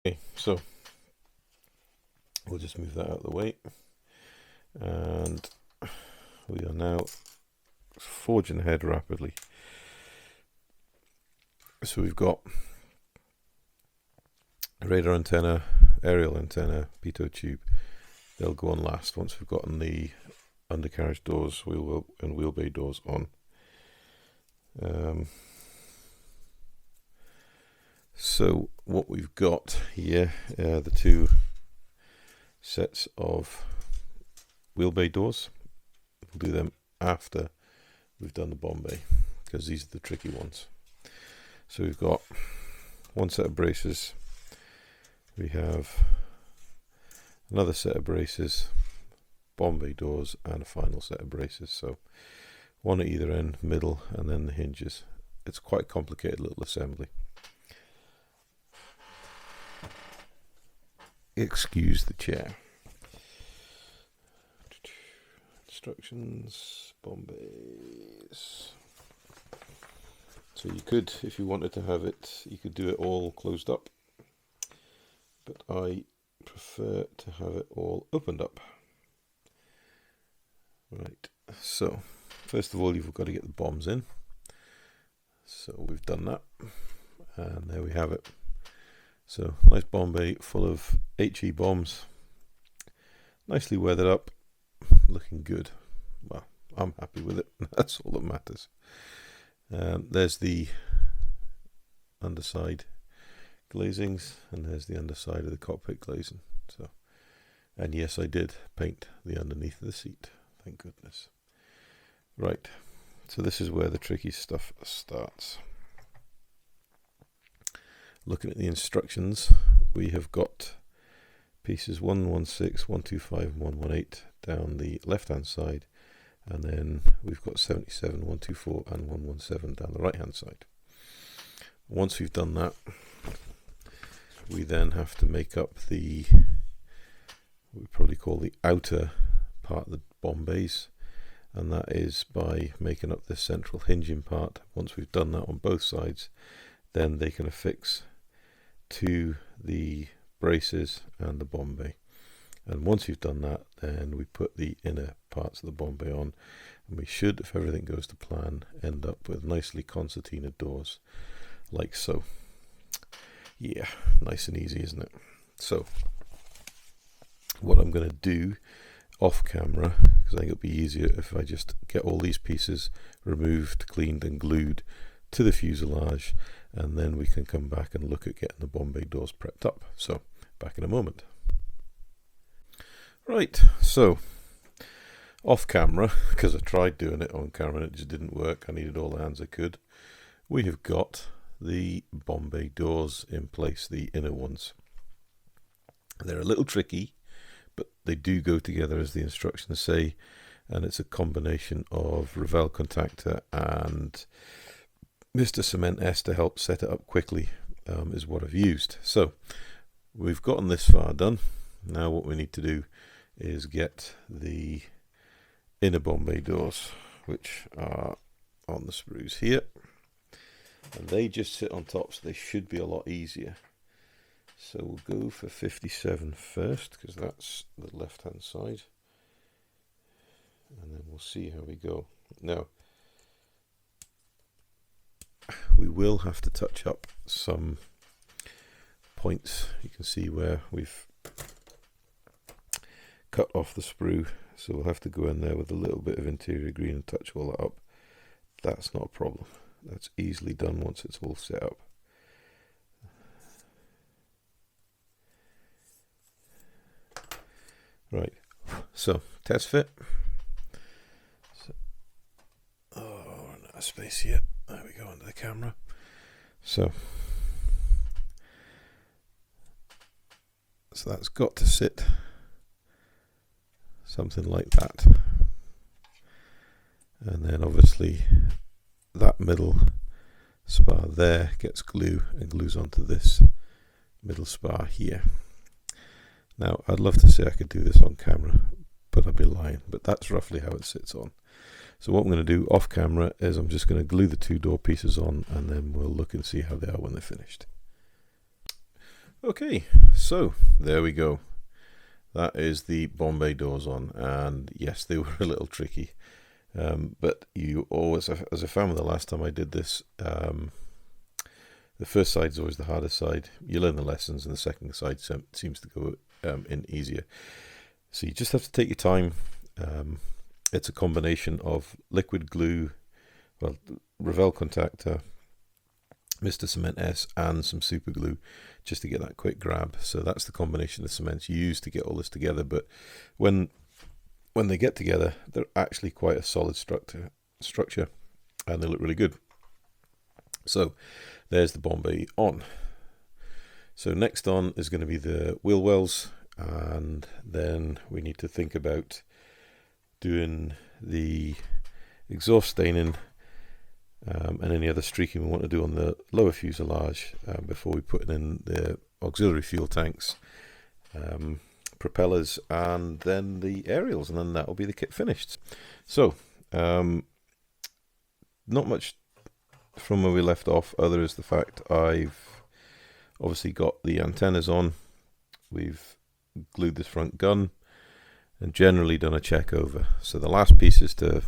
Okay, so we'll just move that out of the way, and we are now forging ahead rapidly. So we've got radar antenna, aerial antenna, pitot tube. They'll go on last once we've gotten the undercarriage doors, and wheel bay doors on. So what we've got here, the two sets of wheel bay doors. We'll do them after we've done the bomb bay, because these are the tricky ones. So we've got one set of braces, we have another set of braces, bomb bay doors, and a final set of braces. So one at either end, middle, and then the hinges. It's quite a complicated little assembly. Excuse the chair. Instructions, bomb bays. So you could, if you wanted to have it, you could do it all closed up, but I prefer to have it all opened up. Right, so first of all, you've got to get the bombs in. So we've done that, and there we have it. So nice bomb bay full of HE bombs, nicely weathered up, looking good. Well, I'm happy with it. That's all that matters. There's the underside glazings, and there's the underside of the cockpit glazing. So, and yes, I did paint the underneath of the seat. Thank goodness. Right, so this is where the tricky stuff starts. Looking at the instructions, we have got pieces 116, 125, and 118 down the left hand side, and then we've got 77, 124, and 117 down the right hand side. Once we've done that, we then have to make up the, what we probably call the outer part of the bomb bays, and that is by making up the central hinging part. Once we've done that on both sides, then they can affix to the braces and the bomb bay. And once you've done that, then we put the inner parts of the bomb bay on, and we should, if everything goes to plan, end up with nicely concertina doors like so. Yeah, nice and easy, isn't it? So what I'm going to do off camera, because I think it'll be easier if I just get all these pieces removed, cleaned and glued to the fuselage, and then we can come back and look at getting the bomb bay doors prepped up. So back in a moment. Right, so off camera, because I tried doing it on camera and it just didn't work, I needed all the hands I could, we have got the bomb bay doors in place, the inner ones. They're a little tricky, but they do go together as the instructions say, and it's a combination of Revell contactor and Mr. Cement S to help set it up quickly, is what I've used. So we've gotten this far done. Now what we need to do is get the inner bomb bay doors, which are on the sprues here, and they just sit on top, so they should be a lot easier. So we'll go for 57 first, because that's the left hand side, and then we'll see how we go. Now we will have to touch up some points. You can see where we've cut off the sprue, so we'll have to go in there with a little bit of interior green and touch all that up. That's not a problem. That's easily done once it's all set up. Right, so test fit. So, oh, run out of space here. There we go, under the camera. So that's got to sit something like that, and then obviously that middle spar there gets glue and glues onto this middle spar here. Now I'd love to say I could do this on camera, but I'd be lying, but that's roughly how it sits on. So what I'm going to do off camera is I'm just going to glue the two door pieces on, and then we'll look and see how they are when they're finished. Okay, so there we go. That is the Bombay doors on, and yes, they were a little tricky. But you always, as I found the last time I did this, the first side is always the hardest side. You learn the lessons, and the second side seems to go in easier. So you just have to take your time. It's a combination of liquid glue, well, Revell contactor, Mr. Cement S, and some super glue just to get that quick grab. So that's the combination of cements used to get all this together. But when they get together, they're actually quite a solid structure, and they look really good. So there's the Bombay on. So next on is going to be the wheel wells, and then we need to think about doing the exhaust staining and any other streaking we want to do on the lower fuselage before we put in the auxiliary fuel tanks, propellers, and then the aerials, and then that will be the kit finished. So not much from where we left off, other is the fact I've obviously got the antennas on, we've glued this front gun, and generally done a check over. So the last pieces to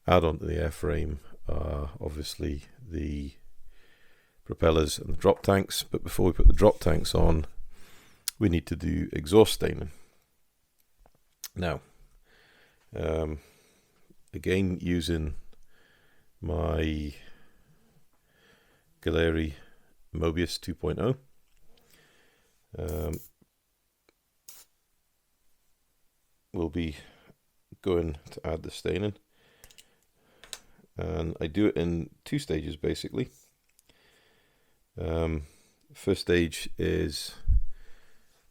add onto the airframe are obviously the propellers and the drop tanks, but before we put the drop tanks on, we need to do exhaust staining. Now, again, using my Galeri Mobius 2.0, we'll be going to add the staining, and I do it in two stages basically. First stage is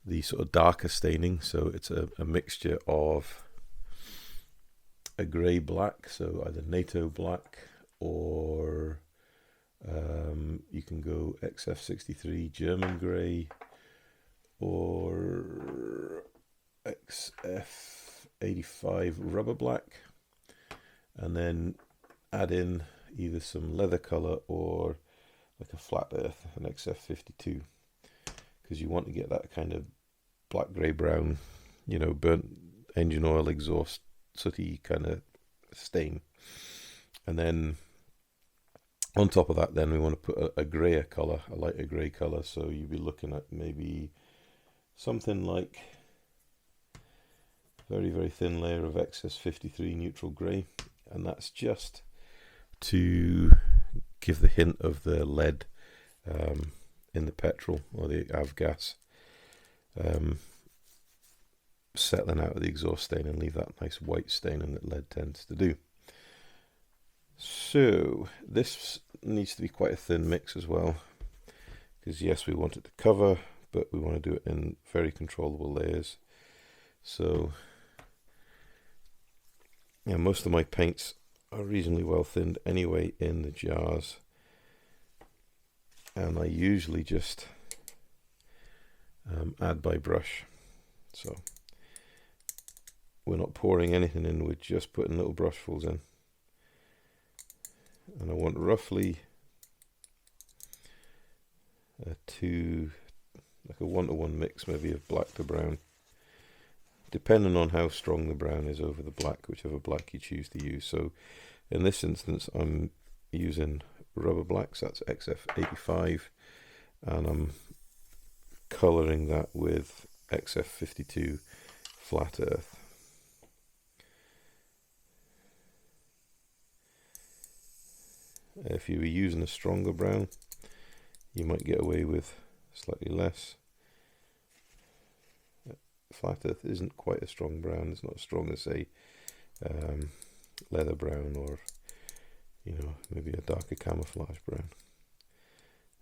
the sort of darker staining, so it's a mixture of a grey black, so either NATO black, or you can go XF63 German grey, or XF85 rubber black, and then add in either some leather colour or like a flat earth, an XF52, because you want to get that kind of black grey brown, you know, burnt engine oil exhaust sooty kind of stain. And then on top of that, then we want to put a grayer colour, a lighter grey colour, so you'll be looking at maybe something like very, very thin layer of XS53 neutral grey, and that's just to give the hint of the lead in the petrol or the avgas settling out of the exhaust stain and leave that nice white staining that lead tends to do. So this needs to be quite a thin mix as well, because yes, we want it to cover, but we want to do it in very controllable layers. So yeah, most of my paints are reasonably well thinned anyway in the jars, and I usually just add by brush. So we're not pouring anything in, we're just putting little brushfuls in, and I want roughly like a 1-to-1 mix, maybe of black to brown, depending on how strong the brown is over the black, whichever black you choose to use. So in this instance, I'm using rubber blacks, that's XF85, and I'm colouring that with XF52 flat earth. If you were using a stronger brown, you might get away with slightly less. Flat earth isn't quite a strong brown, it's not as strong as say leather brown, or you know, maybe a darker camouflage brown,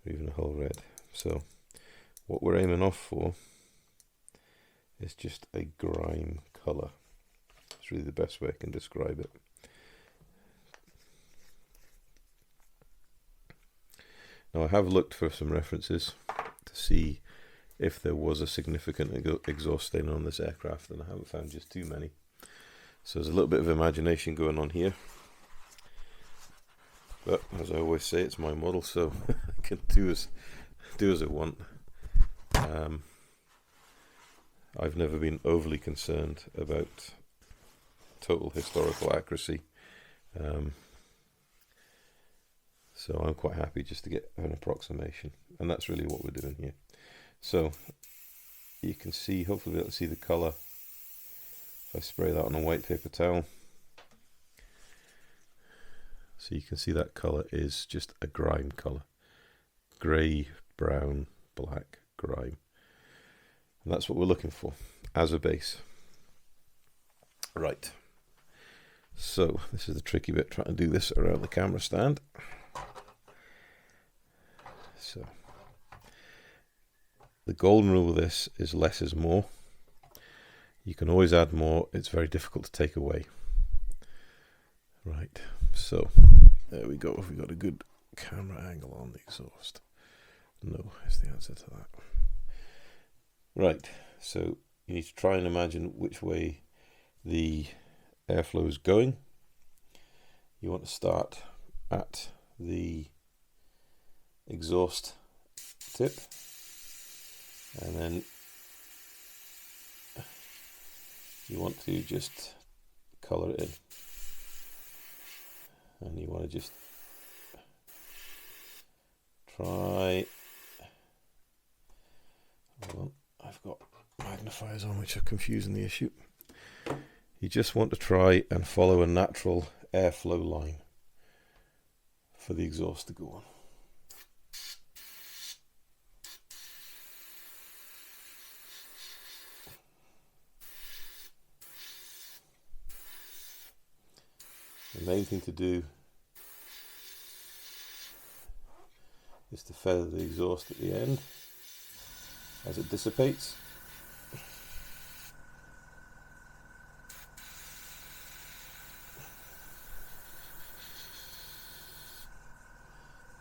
or even a hull red. So what we're aiming off for is just a grime colour. It's really the best way I can describe it. Now I have looked for some references to see if there was a significant exhaust stain on this aircraft, and I haven't found just too many. So there's a little bit of imagination going on here. But as I always say, it's my model, so I can do as I want. I've never been overly concerned about total historical accuracy, so I'm quite happy just to get an approximation, and that's really what we're doing here. So you can see, hopefully you'll be able to see the colour if I spray that on a white paper towel. So you can see that colour is just a grime colour. Grey, brown, black, grime. And that's what we're looking for as a base. Right. So this is the tricky bit, trying to do this around the camera stand. So the golden rule of this is less is more. You can always add more, it's very difficult to take away. Right, so there we go. Have we got a good camera angle on the exhaust? No, is the answer to that. Right, so you need to try and imagine which way the airflow is going. You want to start at the exhaust tip, and then you want to just colour it in. And you want to just try, hold on, I've got magnifiers on which are confusing the issue. You just want to try and follow a natural airflow line for the exhaust to go on. The main thing to do is to feather the exhaust at the end as it dissipates.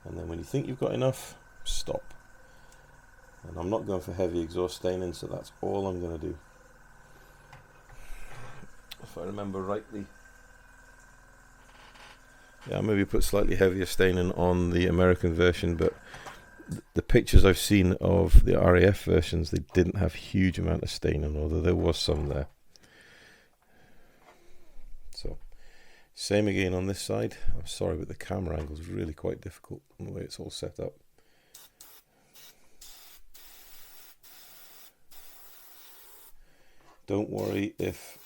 And then when you think you've got enough, stop. And I'm not going for heavy exhaust staining, so that's all I'm going to do. If I remember rightly, yeah, maybe put slightly heavier staining on the American version, but the pictures I've seen of the RAF versions, they didn't have huge amount of staining, although there was some there. So, same again on this side. I'm sorry, but the camera angle is really quite difficult in the way it's all set up. Don't worry if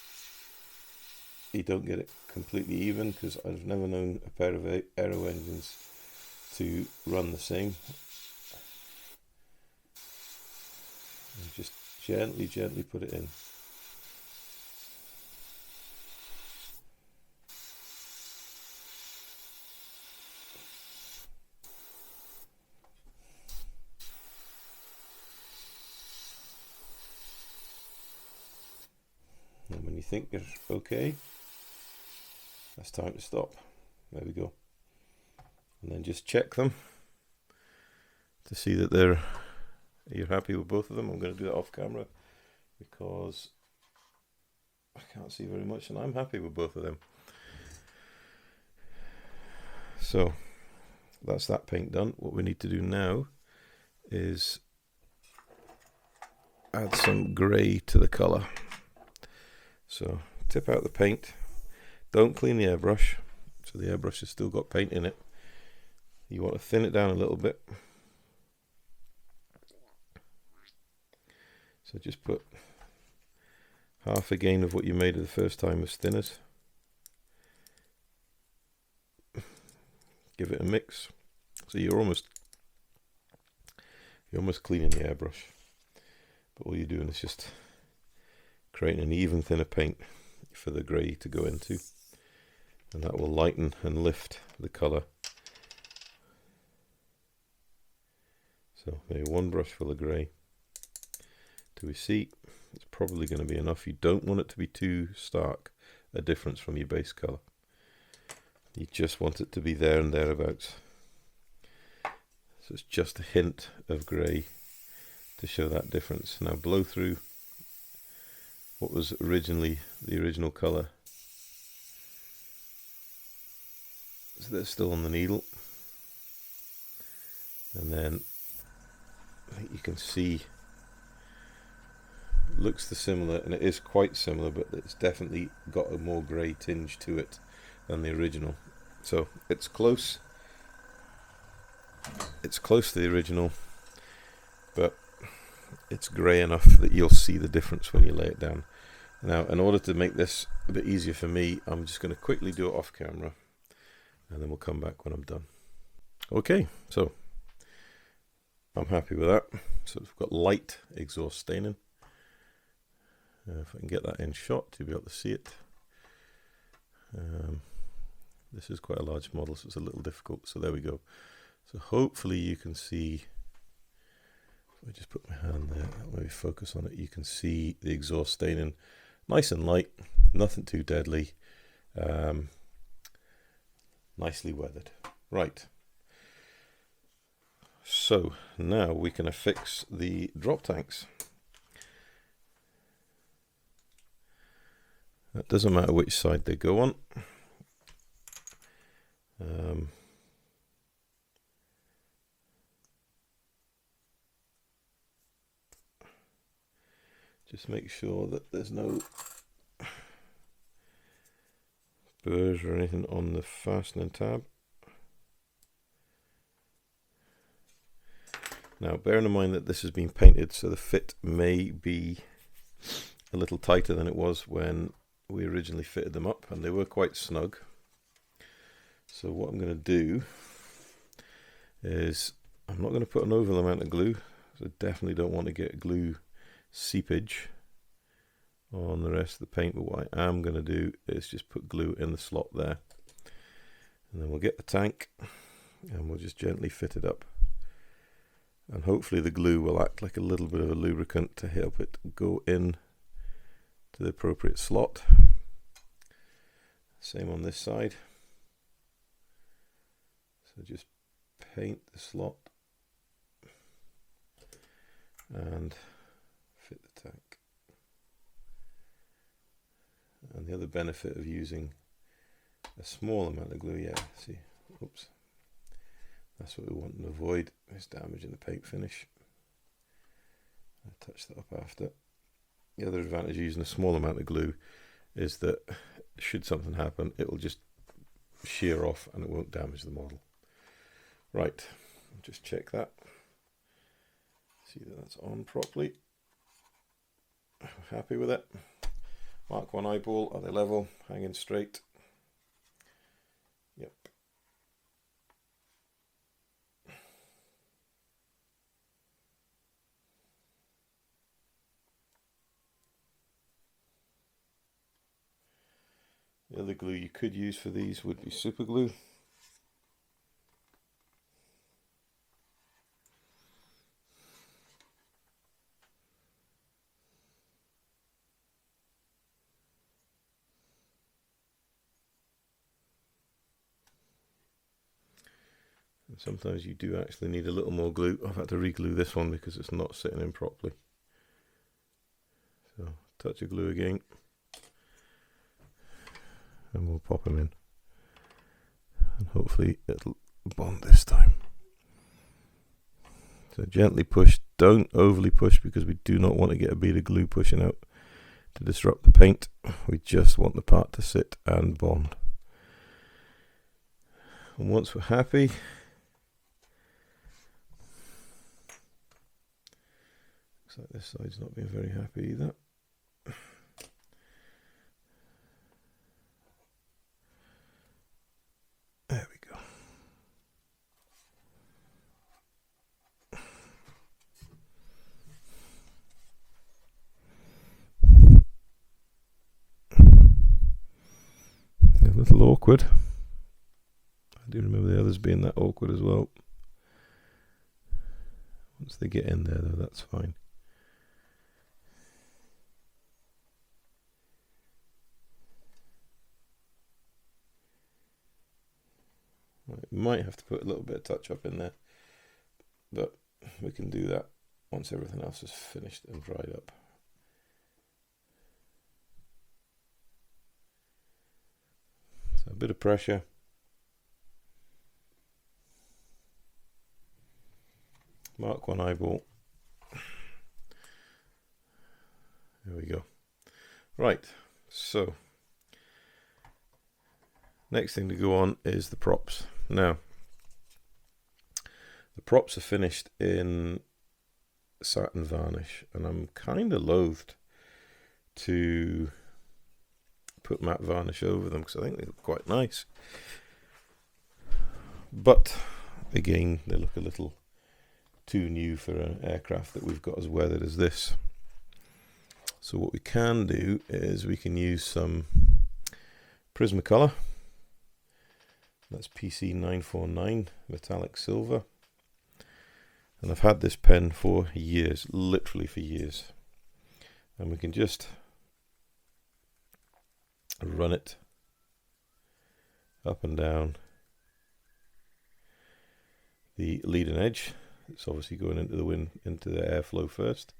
you don't get it completely even, because I've never known a pair of aero engines to run the same. And just gently put it in. And when you think you're okay, that's time to stop. There we go. And then just check them to see that you're happy with both of them. I'm going to do that off camera because I can't see very much, and I'm happy with both of them. So that's that paint done. What we need to do now is add some grey to the colour. So tip out the paint. Don't clean the airbrush, so the airbrush has still got paint in it. You want to thin it down a little bit. So just put half again of what you made the first time as thinners. Give it a mix. So you're almost cleaning the airbrush, but all you're doing is just creating an even thinner paint for the grey to go into. And that will lighten and lift the colour. So maybe one brush full of grey to a seat. It's probably going to be enough. You don't want it to be too stark a difference from your base colour. You just want it to be there and thereabouts. So it's just a hint of grey to show that difference. Now blow through what was originally the original colour. So that's still on the needle, and then I think you can see looks similar, and it is quite similar, but it's definitely got a more grey tinge to it than the original. So it's close. It's close to the original, but it's grey enough that you'll see the difference when you lay it down. Now, in order to make this a bit easier for me, I'm just going to quickly do it off camera, and then we'll come back when I'm done. Okay, so I'm happy with that. So we've got light exhaust staining. If I can get that in shot to be able to see it. This is quite a large model, so it's a little difficult. So there we go. So hopefully you can see, if I just put my hand there, that way focus on it, you can see the exhaust staining. Nice and light, nothing too deadly, nicely weathered. Right, so now we can affix the drop tanks. It doesn't matter which side they go on. Just make sure that there's no burrs or anything on the fastening tab. Now, bearing in mind that this has been painted, so the fit may be a little tighter than it was when we originally fitted them up, and they were quite snug. So what I'm going to do is, I'm not going to put an overall amount of glue, so I definitely don't want to get glue seepage on the rest of the paint, but what I am going to do is just put glue in the slot there, and then we'll get the tank and we'll just gently fit it up, and hopefully the glue will act like a little bit of a lubricant to help it go in to the appropriate slot. Same on this side. So just paint the slot and fit the tank. And the other benefit of using a small amount of glue, yeah, see, oops, that's what we want to avoid, is damaging the paint finish. I'll touch that up after. The other advantage of using a small amount of glue is that should something happen, it will just shear off and it won't damage the model. Right, just check that. See that that's on properly. Happy with it. Mark 1 eyeball, are they level? Hanging straight? Yep. The other glue you could use for these would be super glue. And sometimes you do actually need a little more glue. I've had to re-glue this one because it's not sitting in properly. So touch of glue again, and we'll pop them in, and hopefully it'll bond this time. So gently push, don't overly push, because we do not want to get a bead of glue pushing out to disrupt the paint. We just want the part to sit and bond. And once we're happy, looks like this side's not being very happy either. There we go. A little awkward. I do remember the others being that awkward as well. Once they get in there though, that's fine. Right, might have to put a little bit of touch up in there, but we can do that once everything else is finished and dried up. So a bit of pressure. Mark 1 eyeball. Right, so next thing to go on is the props. Now, the props are finished in satin varnish, and I'm kind of loathed to put matte varnish over them because I think they look quite nice. But again, they look a little too new for an aircraft that we've got as weathered as this. So what we can do is we can use some Prismacolor. That's PC949 metallic silver. And I've had this pen for years, literally for years. And we can just run it up and down the leading edge. It's obviously going into the wind, into the airflow first.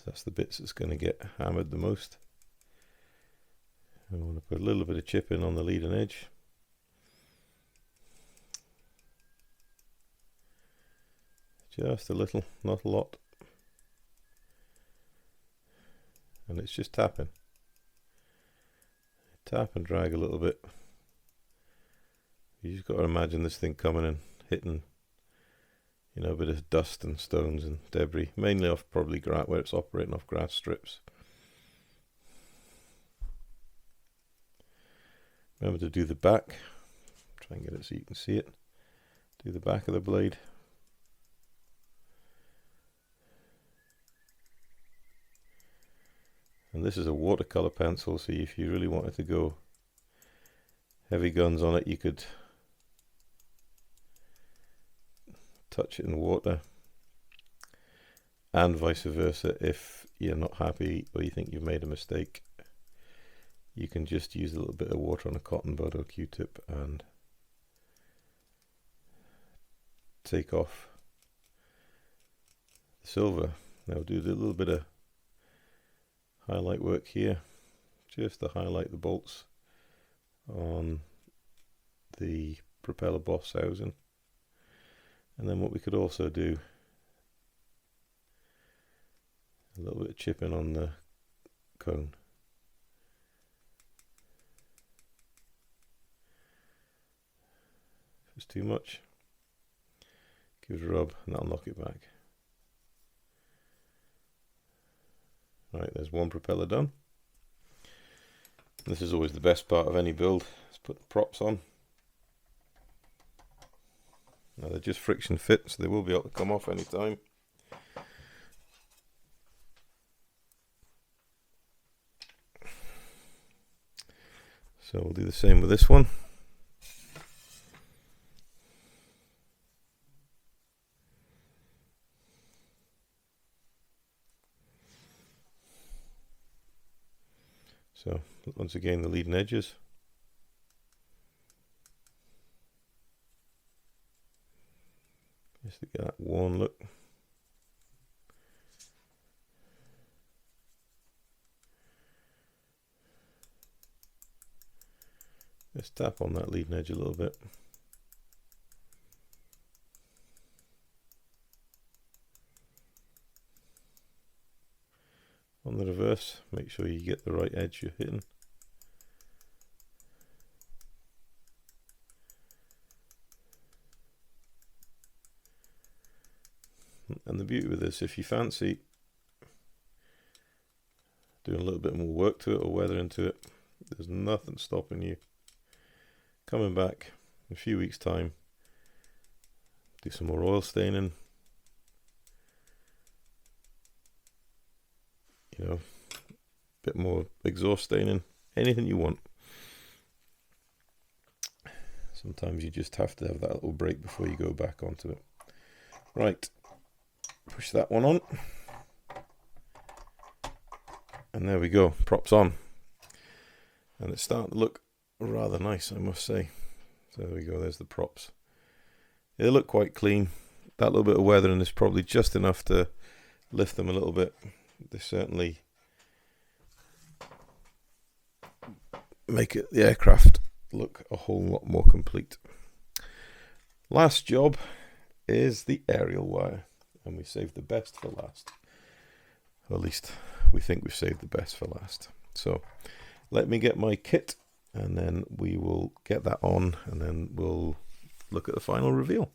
That's the bits that's going to get hammered the most. I want to put a little bit of chip in on the leading edge. Just a little, not a lot. And it's just tapping. Tap and drag a little bit. You just got to imagine this thing coming and hitting, you know, a bit of dust and stones and debris, mainly off probably where it's operating off grass strips. Remember to do the back. Try and get it so you can see it. Do the back of the blade. And this is a watercolor pencil, so if you really wanted to go heavy guns on it, you could touch it in water, and vice versa. If you're not happy or you think you've made a mistake, you can just use a little bit of water on a cotton bud or Q-tip and take off the silver. Now do a little bit of highlight work here, just to highlight the bolts on the propeller boss housing. And then what we could also do, a little bit of chipping on the cone. If it's too much, give it a rub and that'll knock it back. Right, there's one propeller done. This is always the best part of any build. Let's put the props on. Now they're just friction fit, so they will be able to come off any time. So we'll do the same with this one. So once again, the leading edges. Just to get that worn look. Just tap on that leading edge a little bit. On the reverse, make sure you get the right edge you're hitting. And the beauty with this, if you fancy doing a little bit more work to it or weather into it, there's nothing stopping you coming back in a few weeks' time, do some more oil staining, you know, a bit more exhaust staining, anything you want. Sometimes you just have to have that little break before you go back onto it. Right, push that one on. And there we go, props on. And it's starting to look rather nice, I must say. So there we go, there's the props. They look quite clean. That little bit of weathering is probably just enough to lift them a little bit. They certainly make it, the aircraft look a whole lot more complete. Last job is the aerial wire. and we saved the best for last. Or at least we think we've saved the best for last. So let me get my kit, and then we will get that on, and then we'll look at the final reveal.